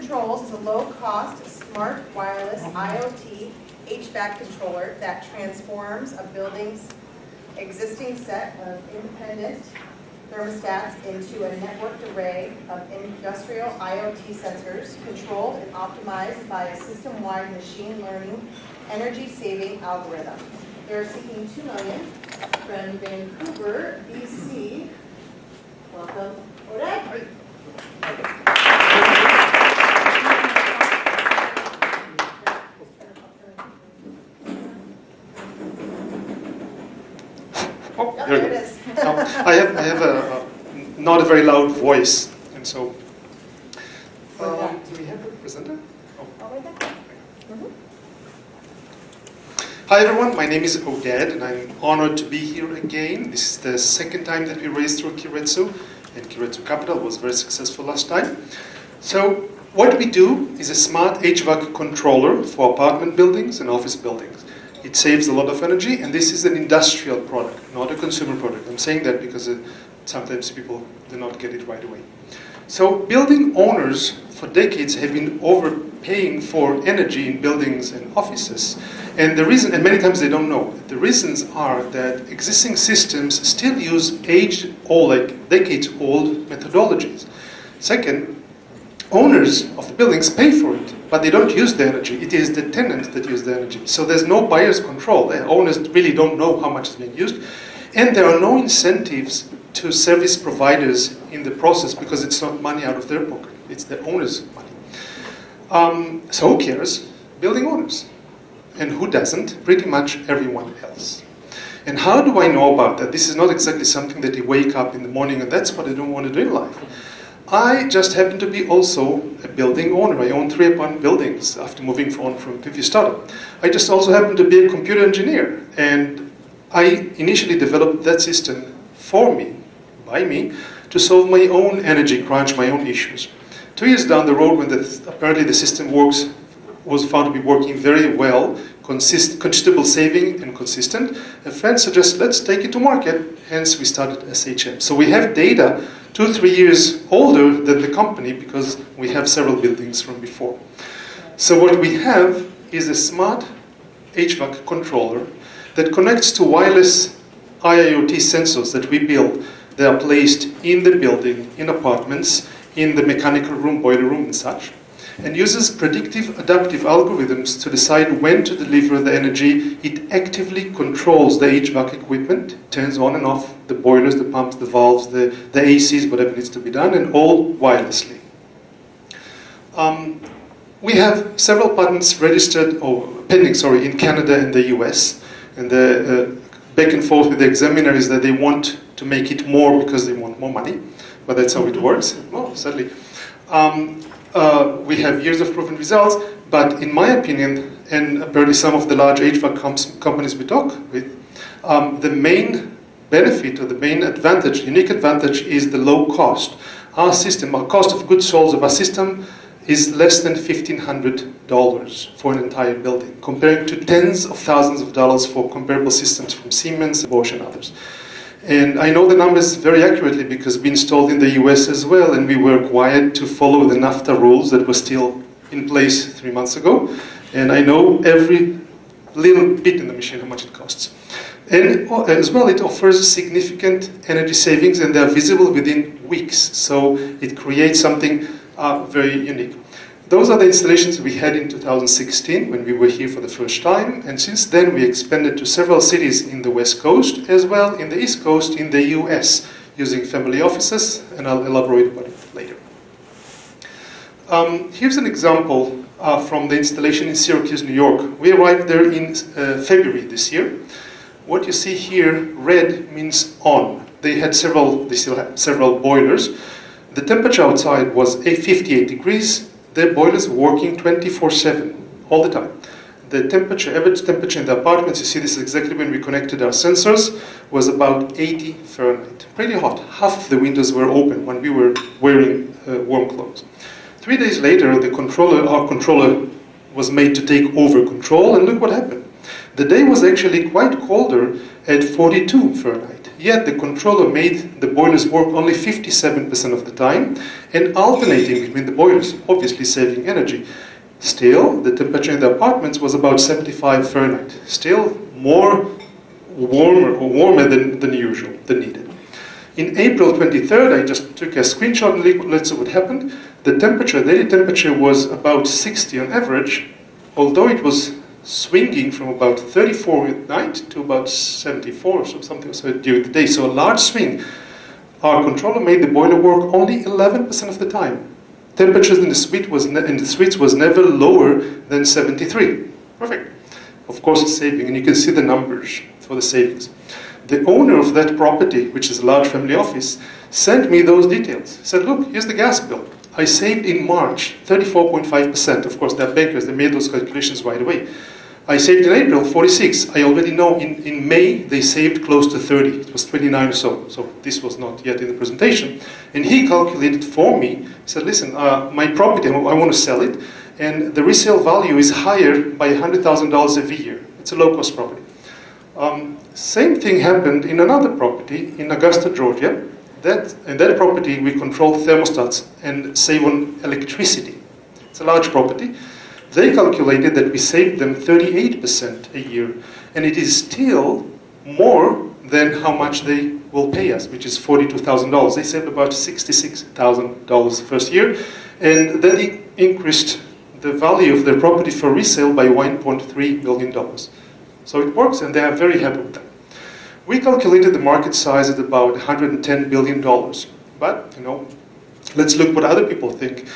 Controls is a low-cost, smart, wireless, IoT HVAC controller that transforms a building's existing set of independent thermostats into a networked array of industrial IoT sensors controlled and optimized by a system-wide machine learning energy-saving algorithm. They're seeking $2 million from Vancouver, BC. Welcome, Oded. Oh, there it is. I have a not a very loud voice, and so. Do we have a presenter? Oh. Hi everyone, my name is Oded, and I'm honored to be here again. This is the second time that we raced through Keiretsu, and Keiretsu Capital was very successful last time. So what we do is a smart HVAC controller for apartment buildings and office buildings. It saves a lot of energy, and this is an industrial product, not a consumer product. I'm saying that because sometimes people do not get it right away. So building owners for decades have been overpaying for energy in buildings and offices. And the reason, and many times they don't know, the reasons are that existing systems still use age-old, like decades-old methodologies. Second, owners of the buildings pay for it, but they don't use the energy. It is the tenants that use the energy. So there's no buyer's control. The owners really don't know how much is being used. And there are no incentives to service providers in the process because it's not money out of their pocket. It's the owner's money. So who cares? Building owners. And who doesn't? Pretty much everyone else. And how do I know about that? This is not exactly something that you wake up in the morning and that's what I don't want to do in life. I just happen to be also a building owner. I own 3 apartment buildings after moving on from a previous startup. I just also happen to be a computer engineer. And I initially developed that system for me, by me, to solve my own energy crunch, my own issues. 2 years down the road, when apparently the system was found to be working very well, considerable saving and consistent, a friend suggested, let's take it to market. Hence, we started SHM. So we have data 2-3 years older than the company because we have several buildings from before. So what we have is a smart HVAC controller that connects to wireless IoT sensors that we build. They are placed in the building, in apartments, in the mechanical room, boiler room and such, and uses predictive adaptive algorithms to decide when to deliver the energy. It actively controls the HVAC equipment, turns on and off the boilers, the pumps, the valves, the ACs, whatever needs to be done, and all wirelessly. We have several patents registered, or pending, sorry, in Canada and the US. And the back and forth with the examiner is that they want to make it more because they want more money. But that's how it works. Well, sadly. We have years of proven results, but in my opinion, and apparently some of the large HVAC companies we talk with, the main benefit or the main advantage, unique advantage, is the low cost. Our system, our cost of goods sold of our system is less than $1,500 for an entire building, comparing to tens of thousands of dollars for comparable systems from Siemens, Bosch, and others. And I know the numbers very accurately because we installed in the US as well, and we were required to follow the NAFTA rules that were still in place 3 months ago. And I know every little bit in the machine how much it costs. And as well, it offers significant energy savings, and they are visible within weeks. So it creates something very unique. Those are the installations we had in 2016 when we were here for the first time, and since then we expanded to several cities in the West Coast as well in the East Coast in the US using family offices, and I'll elaborate about it later. Here's an example from the installation in Syracuse, New York. We arrived there in February this year. What you see here, red means on. They still have several boilers. The temperature outside was 58 degrees. The boilers were working 24/7, all the time. The average temperature in the apartments, you see this is exactly when we connected our sensors, was about 80 Fahrenheit. Pretty hot. Half of the windows were open when we were wearing warm clothes. 3 days later, our controller was made to take over control, and look what happened. The day was actually quite colder at 42 Fahrenheit. yet the controller made the boilers work only 57% of the time and alternating between the boilers, obviously saving energy. Still, the temperature in the apartments was about 75 Fahrenheit, still warmer than usual, than needed. In April 23rd, I just took a screenshot and let's see what happened. The temperature, the daily temperature was about 60 on average, although it was swinging from about 34 at night to about 74 or something during the day, so a large swing. Our controller made the boiler work only 11% of the time. Temperatures in the suites was never lower than 73. Perfect. Of course, it's saving, and you can see the numbers for the savings. The owner of that property, which is a large family office, sent me those details. He said, look, here's the gas bill. I saved in March 34.5%. Of course, they're bankers, they made those calculations right away. I saved in April 46. I already know in May they saved close to 30. It was 29 or so. So this was not yet in the presentation. And he calculated for me. He said, listen, my property, I want to sell it, and the resale value is higher by $100,000 every year. It's a low-cost property. Same thing happened in another property in Augusta, Georgia. In that property, we control thermostats and save on electricity. It's a large property. They calculated that we saved them 38% a year, and it is still more than how much they will pay us, which is $42,000. They saved about $66,000 first year, and that increased the value of their property for resale by $1.3 million. So it works, and they are very happy with that. We calculated the market size at about $110 billion, but let's look what other people think.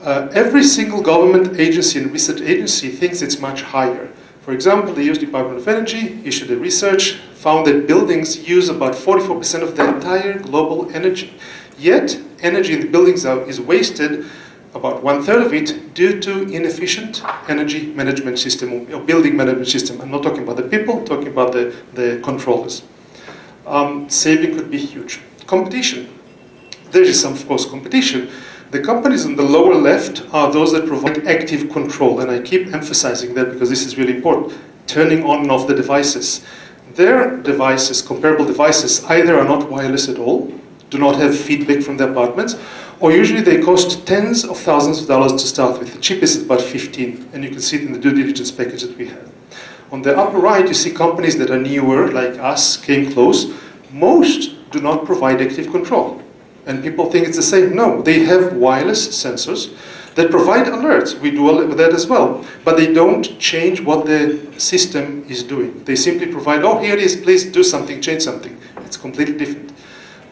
Every single government agency and research agency thinks it's much higher. For example, the US Department of Energy issued a research, found that buildings use about 44% of the entire global energy. Yet, energy in the buildings is wasted, about 1/3 of it, due to inefficient energy management system, or building management system. I'm not talking about the people, I'm talking about the controllers. Saving could be huge. Competition. There is some, of course, competition. The companies on the lower left are those that provide active control, and I keep emphasizing that because this is really important. Turning on and off the devices. Their devices, comparable devices, either are not wireless at all, do not have feedback from the apartments, or usually they cost tens of thousands of dollars to start with. The cheapest is about 15, and you can see it in the due diligence package that we have. On the upper right, you see companies that are newer, like us, came close. Most do not provide active control. And people think it's the same. No, they have wireless sensors that provide alerts. We do all that as well. But they don't change what the system is doing. They simply provide, oh, here it is, please do something, change something. It's completely different.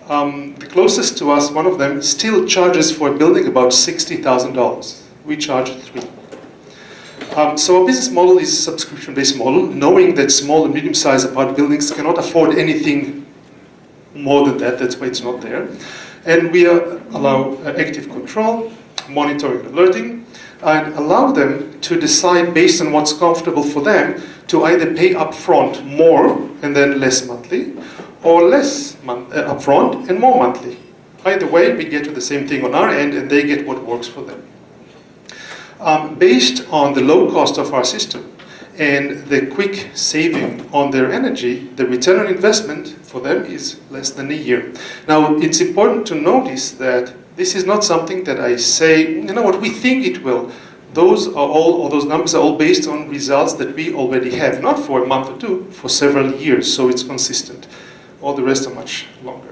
The closest to us, one of them, still charges for a building about $60,000. We charge $3,000. So our business model is a subscription-based model, knowing that small and medium-sized apartment buildings cannot afford anything more than that. That's why it's not there. And we allow active control, monitoring, alerting, and allow them to decide based on what's comfortable for them to either pay upfront more and then less monthly, or less upfront and more monthly. Either way, we get to the same thing on our end, and they get what works for them. Based on the low cost of our system and the quick saving on their energy, the return on investment for them is less than a year. Now, it's important to notice that this is not something that I say, you know what, we think it will. Those numbers are all based on results that we already have, not for a month or two, for several years, so it's consistent. All the rest are much longer.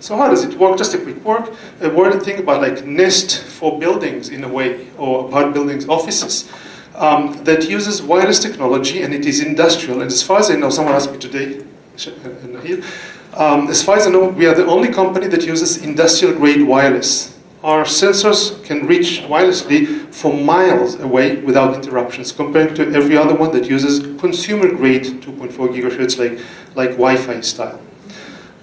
So how does it work? Just a quick word think about like Nest for buildings in a way, or about buildings, offices. That uses wireless technology, and it is industrial. And as far as I know, someone asked me today, as far as I know, we are the only company that uses industrial-grade wireless. Our sensors can reach wirelessly for miles away without interruptions, compared to every other one that uses consumer-grade 2.4 gigahertz, like Wi-Fi style.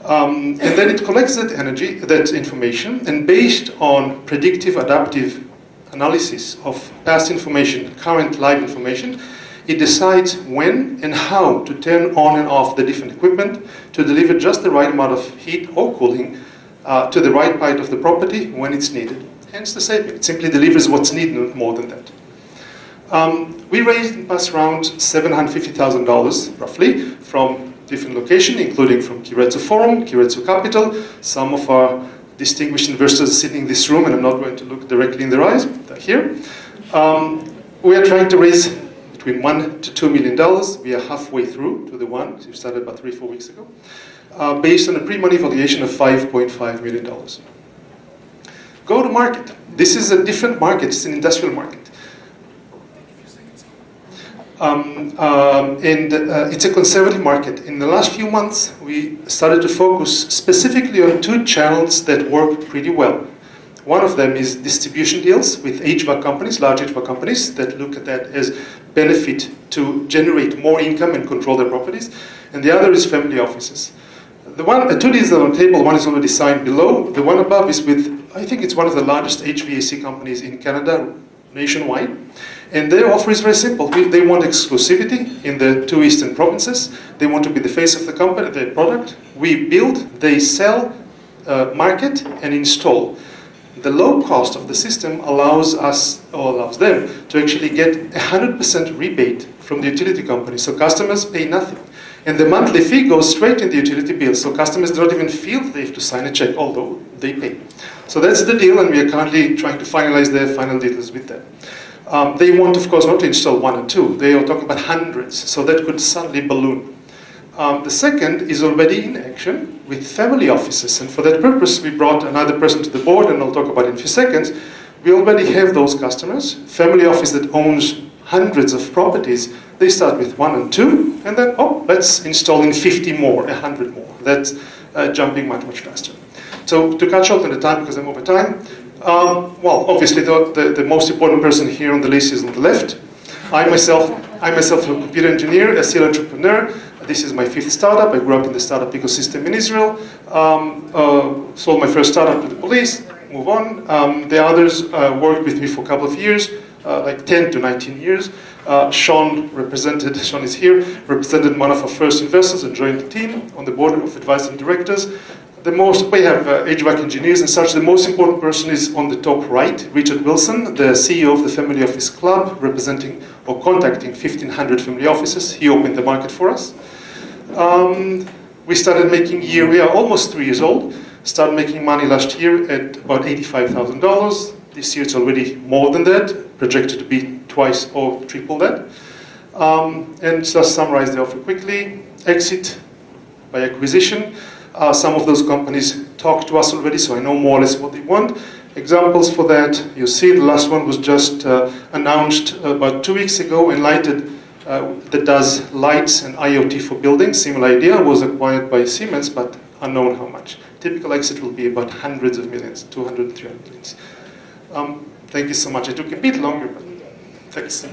And then it collects that energy, that information, and based on predictive adaptive analysis of past information, current live information, it decides when and how to turn on and off the different equipment to deliver just the right amount of heat or cooling to the right part of the property when it's needed. Hence the saving. It simply delivers what's needed, not more than that. We raised in the past round $750,000, roughly, from different locations, including from Keiretsu Forum, Keiretsu Capital. Some of our distinguished investors are sitting in this room, and I'm not going to look directly in their eyes, but they're here. We are trying to raise between $1 to $2 million. We are halfway through to the one. We started about 3-4 weeks ago, based on a pre-money valuation of $5.5 million. Go to market. This is a different market. It's an industrial market. It's a conservative market. In the last few months, we started to focus specifically on 2 channels that work pretty well. One of them is distribution deals with HVAC companies, large HVAC companies, that look at that as benefit to generate more income and control their properties. And the other is family offices. The 2 deals are on the table. One is already signed below. The one above is with, I think it's one of the largest HVAC companies in Canada, nationwide. And their offer is very simple. They want exclusivity in the 2 eastern provinces. They want to be the face of the company, the product. We build, they sell, market, and install. The low cost of the system allows us, or allows them, to actually get 100% rebate from the utility company. So customers pay nothing. And the monthly fee goes straight in the utility bill. So customers don't even feel they have to sign a check, although they pay. So that's the deal, and we are currently trying to finalize the final details with them. They want, of course, not to install 1 or 2. They are talking about hundreds, so that could suddenly balloon. The second is already in action with family offices, and for that purpose, we brought another person to the board, and I'll talk about it in a few seconds. We already have those customers. Family office that owns hundreds of properties, they start with 1 and 2, and then, let's install in 50 more, 100 more. That's jumping much, much faster. So to cut short on the time, because I'm over time, well, obviously the most important person here on the list is on the left. I myself am a computer engineer, a serial entrepreneur. This is my 5th startup. I grew up in the startup ecosystem in Israel. Sold my first startup to the police, move on. The others worked with me for a couple of years, like 10 to 19 years. Sean is here, represented one of our first investors and joined the team on the board of advising directors. We have HVAC engineers and such. The most important person is on the top right, Richard Wilson, the CEO of the Family Office Club, representing or contacting 1,500 family offices. He opened the market for us. We started making we are almost 3 years old, started making money last year at about $85,000. This year it's already more than that, projected to be twice or triple that. And just summarize the offer quickly. Exit by acquisition. Some of those companies talked to us already, so I know more or less what they want. Examples for that, you see the last one was just announced about 2 weeks ago. Enlighted, that does lights and IoT for buildings. Similar idea, was acquired by Siemens, but unknown how much. Typical exit will be about hundreds of millions, 200, 300 millions. Thank you so much. It took a bit longer, but thanks.